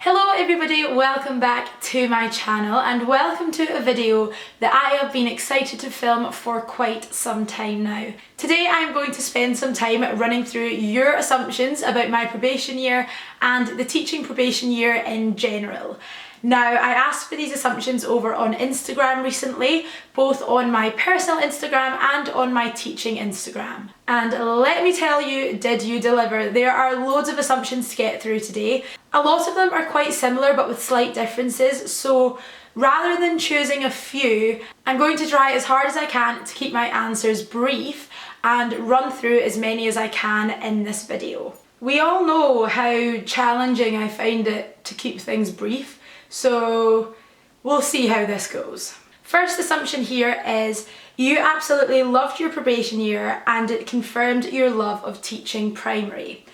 Hello everybody, welcome back to my channel and welcome to a video that I have been excited to film for quite some time now. Today I'm going to spend some time running through your assumptions about my probation year and the teaching probation year in general. Now, I asked for these assumptions over on Instagram recently, both on my personal Instagram and on my teaching Instagram. And let me tell you, did you deliver? There are loads of assumptions to get through today. A lot of them are quite similar but with slight differences, so rather than choosing a few, I'm going to try as hard as I can to keep my answers brief and run through as many as I can in this video. We all know how challenging I find it to keep things brief, so we'll see how this goes. First assumption here is you absolutely loved your probation year and it confirmed your love of teaching primary.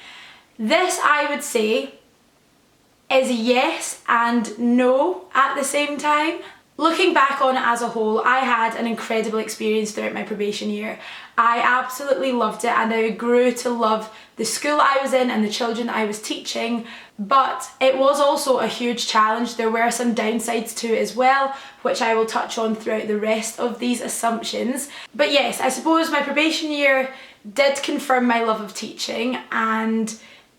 This, I would say, is yes and no at the same time. Looking back on it as a whole, I had an incredible experience throughout my probation year. I absolutely loved it and I grew to love the school I was in and the children I was teaching, but it was also a huge challenge. There were some downsides to it as well, which I will touch on throughout the rest of these assumptions. But yes, I suppose my probation year did confirm my love of teaching and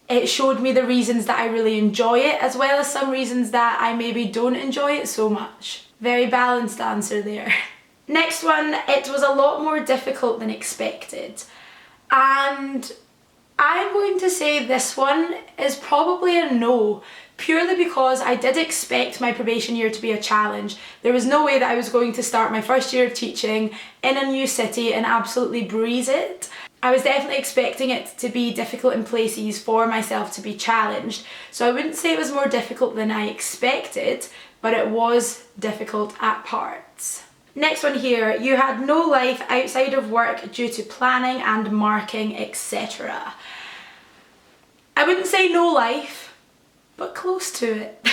it showed me the reasons that I really enjoy it, as well as some reasons that I maybe don't enjoy it so much. Very balanced answer there. Next one, it was a lot more difficult than expected. And I'm going to say this one is probably a no, purely because I did expect my probation year to be a challenge. There was no way that I was going to start my first year of teaching in a new city and absolutely breeze it. I was definitely expecting it to be difficult in places, for myself to be challenged. So I wouldn't say it was more difficult than I expected, but it was difficult at parts. Next one here, you had no life outside of work due to planning and marking, etc. I wouldn't say no life, but close to it.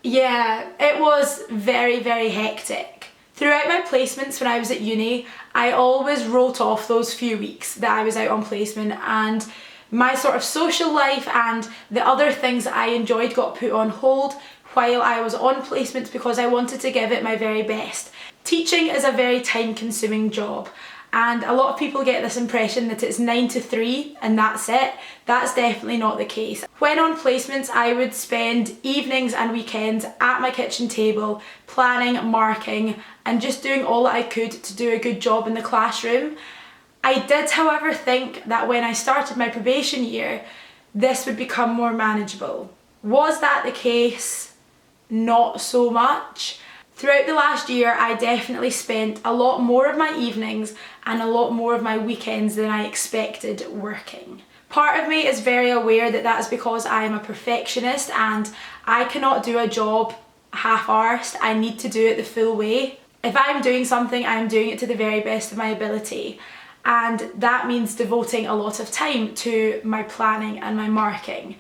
Yeah, it was very, very hectic. Throughout my placements when I was at uni, I always wrote off those few weeks that I was out on placement, and my sort of social life and the other things that I enjoyed got put on hold while I was on placement because I wanted to give it my very best. Teaching is a very time-consuming job, and a lot of people get this impression that it's 9 to 3 and that's it. That's definitely not the case. When on placements, I would spend evenings and weekends at my kitchen table planning, marking, and just doing all that I could to do a good job in the classroom. I did, however, think that when I started my probation year, this would become more manageable. Was that the case? Not so much. Throughout the last year, I definitely spent a lot more of my evenings and a lot more of my weekends than I expected working. Part of me is very aware that that's because I am a perfectionist and I cannot do a job half-arsed. I need to do it the full way. If I'm doing something, I'm doing it to the very best of my ability. And that means devoting a lot of time to my planning and my marking.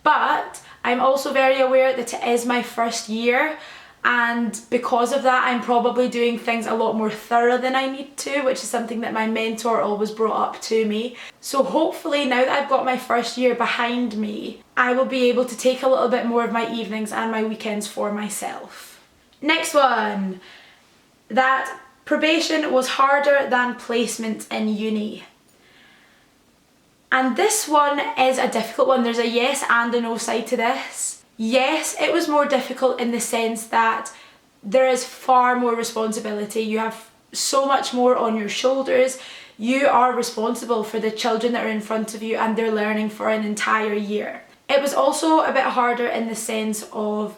But I'm also very aware that it is my first year, and because of that I'm probably doing things a lot more thorough than I need to, which is something that my mentor always brought up to me. So hopefully now that I've got my first year behind me, I will be able to take a little bit more of my evenings and my weekends for myself. Next one, that probation was harder than placement in uni. And this one is a difficult one. There's a yes and a no side to this. Yes, it was more difficult in the sense that there is far more responsibility. You have so much more on your shoulders. You are responsible for the children that are in front of you and they're learning for an entire year. It was also a bit harder in the sense of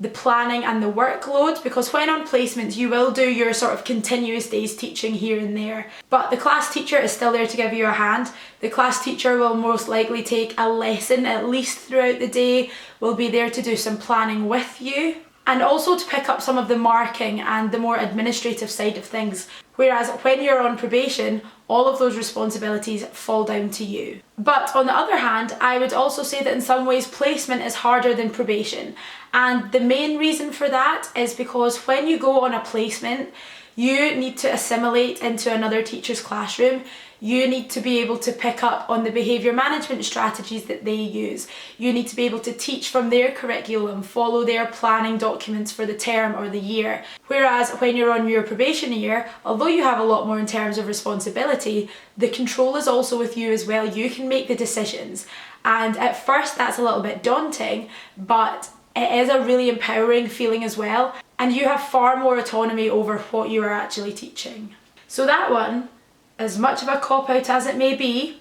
the planning and the workload, because when on placements you will do your sort of continuous days teaching here and there, but the class teacher is still there to give you a hand. The class teacher will most likely take a lesson at least throughout the day, will be there to do some planning with you, and also to pick up some of the marking and the more administrative side of things. Whereas when you're on probation, all of those responsibilities fall down to you. But on the other hand, I would also say that in some ways placement is harder than probation. And the main reason for that is because when you go on a placement, You need to assimilate into another teacher's classroom. You need to be able to pick up on the behaviour management strategies that they use. You need to be able to teach from their curriculum, follow their planning documents for the term or the year. Whereas when you're on your probation year, although you have a lot more in terms of responsibility, the control is also with you as well. You can make the decisions. And at first that's a little bit daunting, but it is a really empowering feeling as well. And you have far more autonomy over what you are actually teaching. So that one, as much of a cop-out as it may be,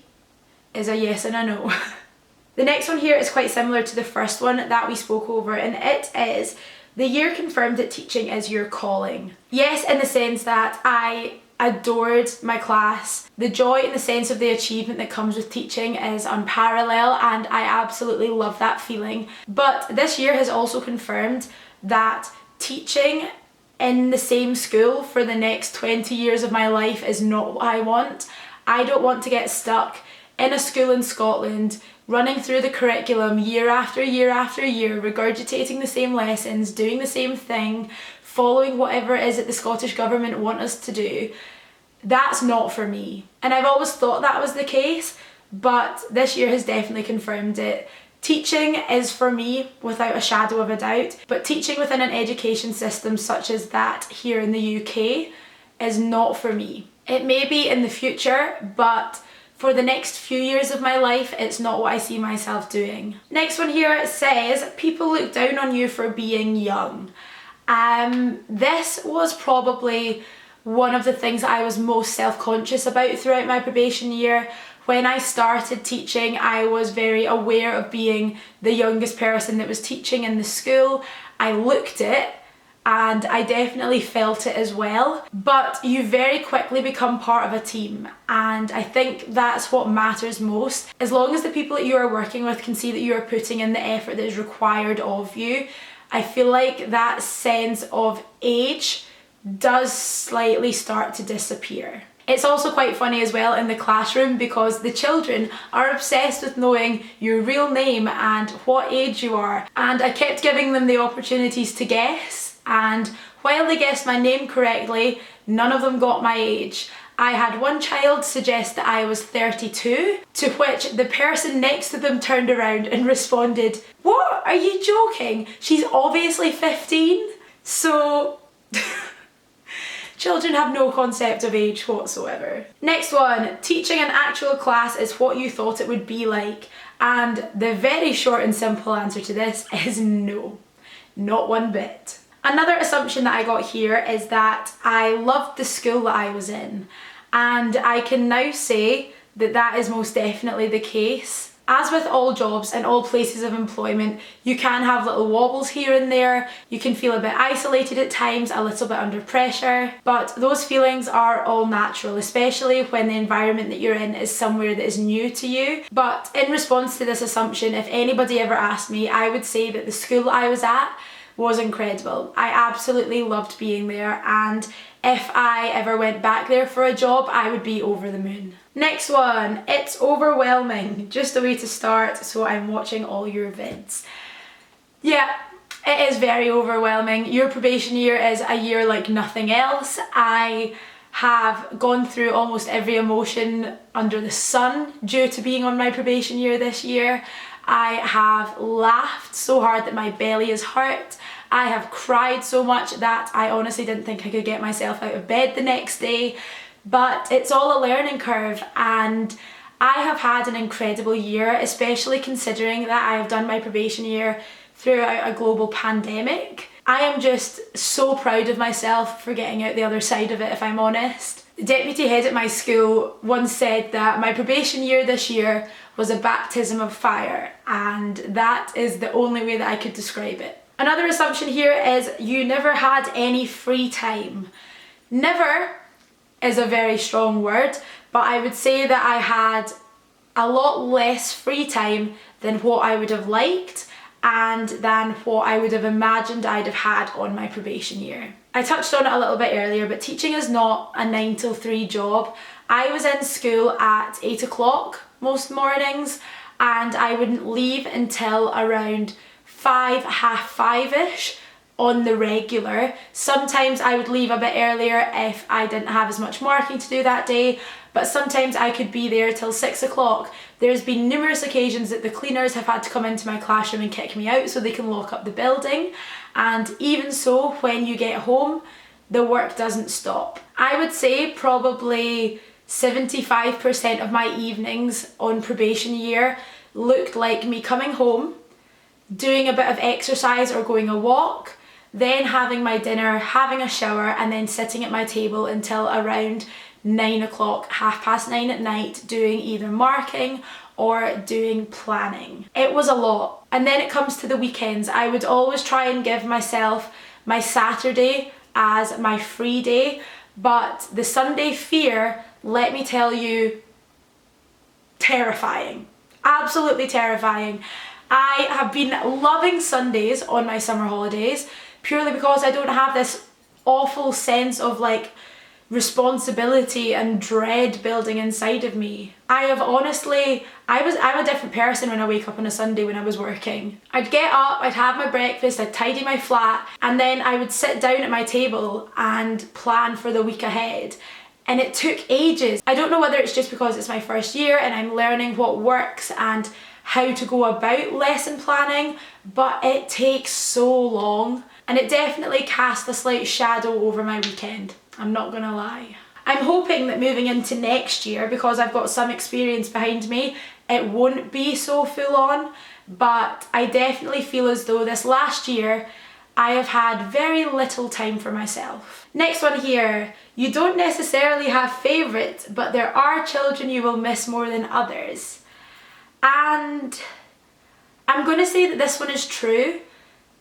is a yes and a no. The next one here is quite similar to the first one that we spoke over, and it is the year confirmed that teaching is your calling. Yes, in the sense that I adored my class. The joy and the sense of the achievement that comes with teaching is unparalleled, and I absolutely love that feeling. But this year has also confirmed that teaching in the same school for the next 20 years of my life is not what I want. I don't want to get stuck in a school in Scotland, running through the curriculum year after year after year, regurgitating the same lessons, doing the same thing, following whatever it is that the Scottish Government want us to do. That's not for me. And I've always thought that was the case, but this year has definitely confirmed it. Teaching is for me without a shadow of a doubt, but teaching within an education system such as that here in the UK is not for me. It may be in the future, but for the next few years of my life, it's not what I see myself doing. Next one here says, people look down on you for being young. This was probably one of the things that I was most self-conscious about throughout my probation year. When I started teaching, I was very aware of being the youngest person that was teaching in the school. I looked it and I definitely felt it as well. But you very quickly become part of a team, and I think that's what matters most. As long as the people that you are working with can see that you are putting in the effort that is required of you, I feel like that sense of age does slightly start to disappear. It's also quite funny as well in the classroom because the children are obsessed with knowing your real name and what age you are, and I kept giving them the opportunities to guess, and while they guessed my name correctly, none of them got my age. I had one child suggest that I was 32, to which the person next to them turned around and responded, "What? Are you joking? She's obviously 15. So children have no concept of age whatsoever. Next one, teaching an actual class is what you thought it would be like. And the very short and simple answer to this is no, not one bit. Another assumption that I got here is that I loved the school that I was in, and I can now say that that is most definitely the case. As with all jobs and all places of employment, you can have little wobbles here and there. You can feel a bit isolated at times, a little bit under pressure, but those feelings are all natural, especially when the environment that you're in is somewhere that is new to you. But in response to this assumption, if anybody ever asked me, I would say that the school I was at was incredible. I absolutely loved being there, and if I ever went back there for a job, I would be over the moon. Next one, it's overwhelming. Just a way to start, so I'm watching all your vids. Yeah, it is very overwhelming. Your probation year is a year like nothing else. I have gone through almost every emotion under the sun due to being on my probation year this year. I have laughed so hard that my belly is hurt. I have cried so much that I honestly didn't think I could get myself out of bed the next day. But it's all a learning curve, and I have had an incredible year, especially considering that I have done my probation year throughout a global pandemic. I am just so proud of myself for getting out the other side of it, if I'm honest. The deputy head at my school once said that my probation year this year was a baptism of fire, and that is the only way that I could describe it. Another assumption here is you never had any free time. Never is a very strong word, but I would say that I had a lot less free time than what I would have liked and than what I would have imagined I'd have had on my probation year. I touched on it a little bit earlier, but teaching is not a 9 till 3 job. I was in school at 8 o'clock most mornings, and I wouldn't leave until around 5, half 5-ish, on the regular. Sometimes I would leave a bit earlier if I didn't have as much marking to do that day, but sometimes I could be there till 6 o'clock. There's been numerous occasions that the cleaners have had to come into my classroom and kick me out so they can lock up the building. And even so, when you get home, the work doesn't stop. I would say probably 75% of my evenings on probation year looked like me coming home, doing a bit of exercise or going a walk, then having my dinner, having a shower, and then sitting at my table until around 9 o'clock, 9:30 at night, doing either marking or doing planning. It was a lot. And then it comes to the weekends. I would always try and give myself my Saturday as my free day, but the Sunday fear, let me tell you, terrifying. Absolutely terrifying. I have been loving Sundays on my summer holidays purely because I don't have this awful sense of like responsibility and dread building inside of me. I'm a different person when I wake up on a Sunday when I was working. I'd get up, I'd have my breakfast, I'd tidy my flat, and then I would sit down at my table and plan for the week ahead. And it took ages. I don't know whether it's just because it's my first year and I'm learning what works and how to go about lesson planning, but it takes so long. And it definitely cast a slight shadow over my weekend, I'm not gonna lie. I'm hoping that moving into next year, because I've got some experience behind me, it won't be so full on, but I definitely feel as though this last year I have had very little time for myself. Next one here, you don't necessarily have favourites, but there are children you will miss more than others. And I'm gonna say that this one is true.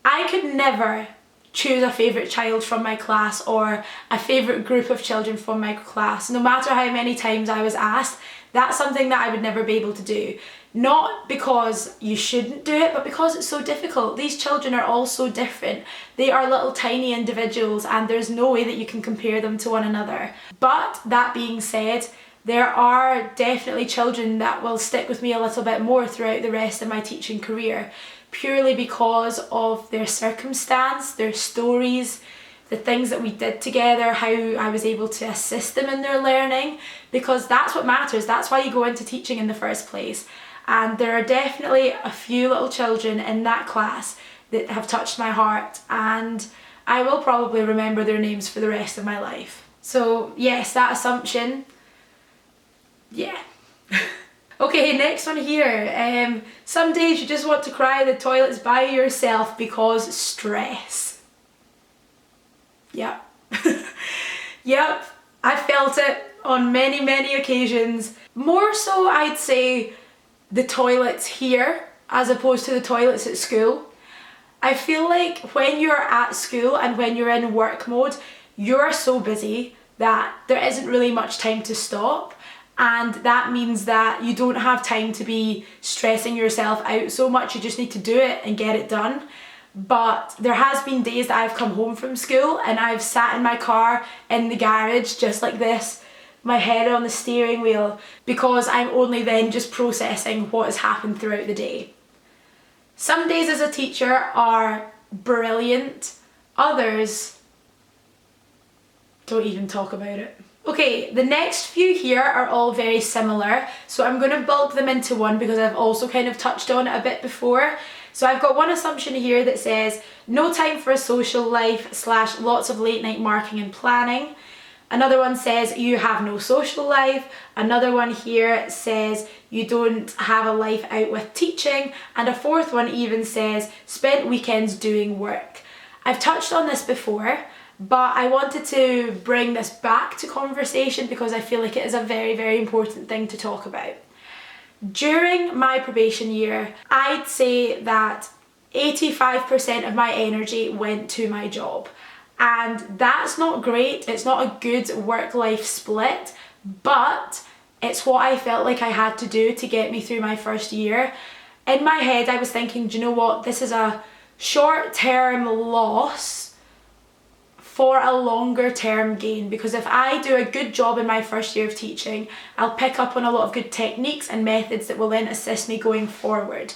I could never choose a favourite child from my class or a favourite group of children from my class. No matter how many times I was asked, that's something that I would never be able to do. Not because you shouldn't do it, but because it's so difficult. These children are all so different. They are little tiny individuals and there's no way that you can compare them to one another. But that being said, there are definitely children that will stick with me a little bit more throughout the rest of my teaching career, purely because of their circumstance, their stories, the things that we did together, how I was able to assist them in their learning, because that's what matters. That's why you go into teaching in the first place. And there are definitely a few little children in that class that have touched my heart, and I will probably remember their names for the rest of my life. So yes, that assumption, yeah. Okay, next one here. Some days you just want to cry in the toilets by yourself because stress. Yep. Yep, I felt it on many, many occasions. More so, I'd say, the toilets here as opposed to the toilets at school. I feel like when you're at school and when you're in work mode, you're so busy that there isn't really much time to stop. And that means that you don't have time to be stressing yourself out so much. You just need to do it and get it done. But there has been days that I've come home from school and I've sat in my car in the garage just like this, my head on the steering wheel, because I'm only then just processing what has happened throughout the day. Some days as a teacher are brilliant, others don't even talk about it. Okay, the next few here are all very similar, so I'm going to bulk them into one because I've also kind of touched on it a bit before. So I've got one assumption here that says no time for a social life / lots of late night marking and planning. Another one says you have no social life. Another one here says you don't have a life out with teaching. And a fourth one even says spent weekends doing work. I've touched on this before, but I wanted to bring this back to conversation because I feel like it is a very, very important thing to talk about. During my probation year, I'd say that 85% of my energy went to my job. And that's not great, it's not a good work-life split, but it's what I felt like I had to do to get me through my first year. In my head, I was thinking, do you know what, this is a short-term loss for a longer term gain, because if I do a good job in my first year of teaching, I'll pick up on a lot of good techniques and methods that will then assist me going forward.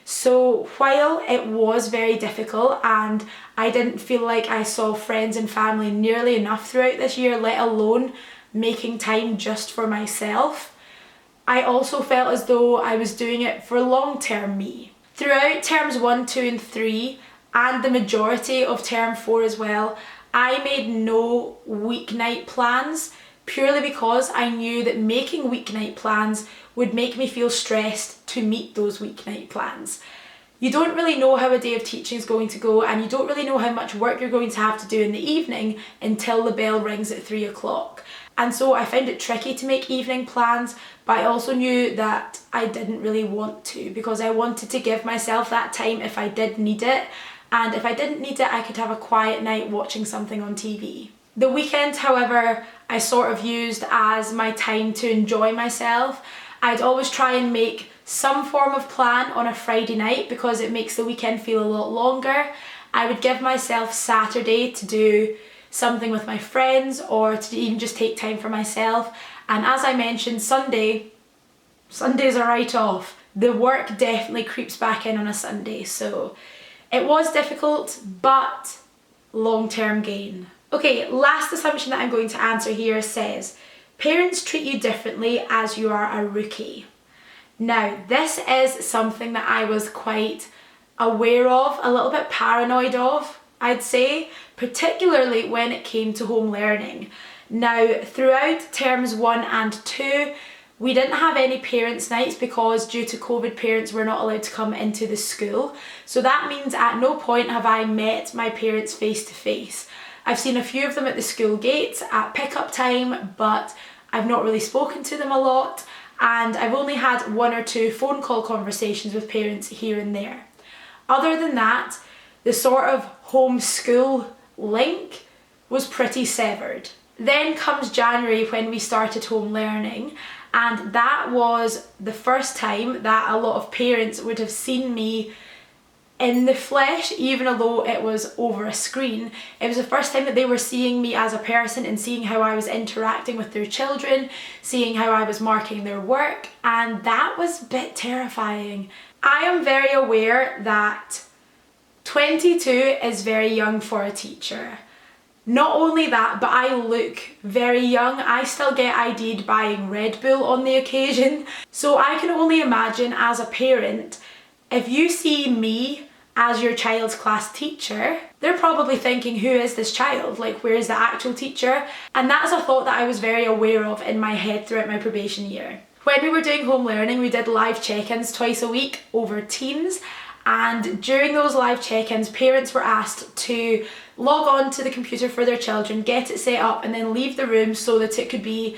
So while it was very difficult and I didn't feel like I saw friends and family nearly enough throughout this year, let alone making time just for myself, I also felt as though I was doing it for long-term me. Throughout terms 1, 2 and 3 and the majority of term 4 as well, I made no weeknight plans purely because I knew that making weeknight plans would make me feel stressed to meet those weeknight plans. You don't really know how a day of teaching is going to go, and you don't really know how much work you're going to have to do in the evening until the bell rings at 3 o'clock. And so I found it tricky to make evening plans, but I also knew that I didn't really want to, because I wanted to give myself that time if I did need it, and if I didn't need it I could have a quiet night watching something on TV. The weekend, however, I sort of used as my time to enjoy myself. I'd always try and make some form of plan on a Friday night because it makes the weekend feel a lot longer. I would give myself Saturday to do something with my friends or to even just take time for myself. And as I mentioned, Sunday's a write-off. The work definitely creeps back in on a Sunday, so it was difficult, but long-term gain. Okay, last assumption that I'm going to answer here says, parents treat you differently as you are a rookie. Now, this is something that I was quite aware of, a little bit paranoid of, I'd say, particularly when it came to home learning. Now, throughout terms 1 and 2, we didn't have any parents' nights because due to COVID, parents were not allowed to come into the school. So that means at no point have I met my parents face to face. I've seen a few of them at the school gates at pickup time, but I've not really spoken to them a lot, and I've only had 1 or 2 phone call conversations with parents here and there. Other than that, the sort of home-school link was pretty severed. Then comes January when we started home learning, and that was the first time that a lot of parents would have seen me in the flesh, even although it was over a screen. It was the first time that they were seeing me as a person and seeing how I was interacting with their children, seeing how I was marking their work, and that was a bit terrifying. I am very aware that 22 is very young for a teacher. Not only that, but I look very young. I still get ID'd buying Red Bull on the occasion. So I can only imagine as a parent, if you see me as your child's class teacher, they're probably thinking, who is this child? Like, where's the actual teacher? And that's a thought that I was very aware of in my head throughout my probation year. When we were doing home learning, we did live check-ins twice a week over Teams. And during those live check-ins, parents were asked to log on to the computer for their children, get it set up, and then leave the room so that it could be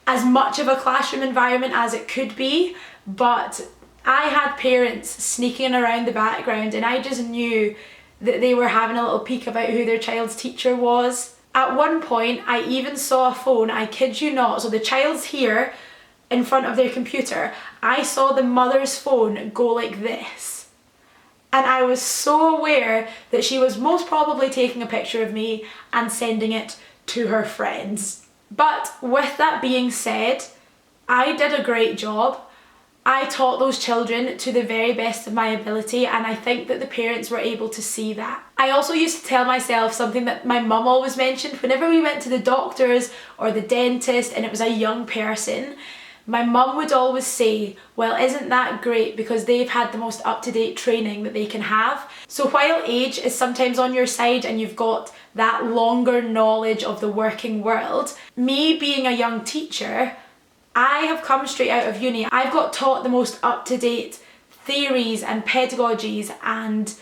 as much of a classroom environment as it could be. But I had parents sneaking around the background, and I just knew that they were having a little peek about who their child's teacher was. At one point, I even saw a phone, I kid you not, so the child's here in front of their computer. I saw the mother's phone go like this. And I was so aware that she was most probably taking a picture of me and sending it to her friends. But with that being said, I did a great job. I taught those children to the very best of my ability, and I think that the parents were able to see that. I also used to tell myself something that my mum always mentioned whenever we went to the doctors or the dentist and it was a young person. My mum would always say, well, isn't that great because they've had the most up-to-date training that they can have. So while age is sometimes on your side and you've got that longer knowledge of the working world, me being a young teacher, I have come straight out of uni. I've got taught the most up-to-date theories and pedagogies and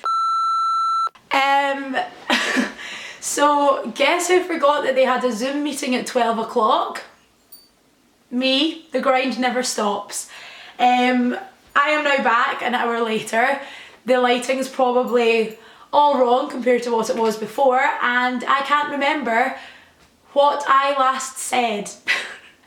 so guess who forgot that they had a Zoom meeting at 12 o'clock? Me. The grind never stops. I am now back an hour later. The lighting's probably all wrong compared to what it was before, and I can't remember what I last said.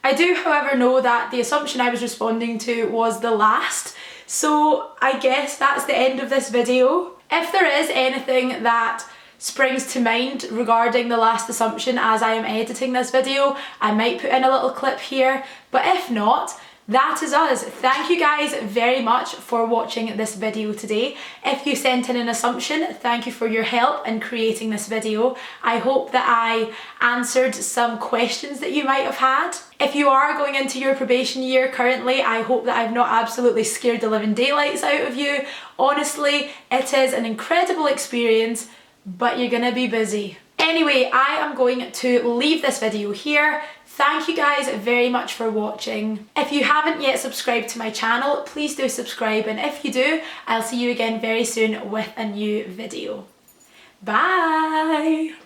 I do, however, know that the assumption I was responding to was the last, so I guess that's the end of this video. If there is anything that springs to mind regarding the last assumption as I am editing this video, I might put in a little clip here, but if not, that is us. Thank you guys very much for watching this video today. If you sent in an assumption, thank you for your help in creating this video. I hope that I answered some questions that you might have had. If you are going into your probation year currently, I hope that I've not absolutely scared the living daylights out of you. Honestly, it is an incredible experience, but you're gonna be busy. Anyway, I am going to leave this video here. Thank you guys very much for watching. If you haven't yet subscribed to my channel, please do subscribe, and if you do, I'll see you again very soon with a new video. Bye!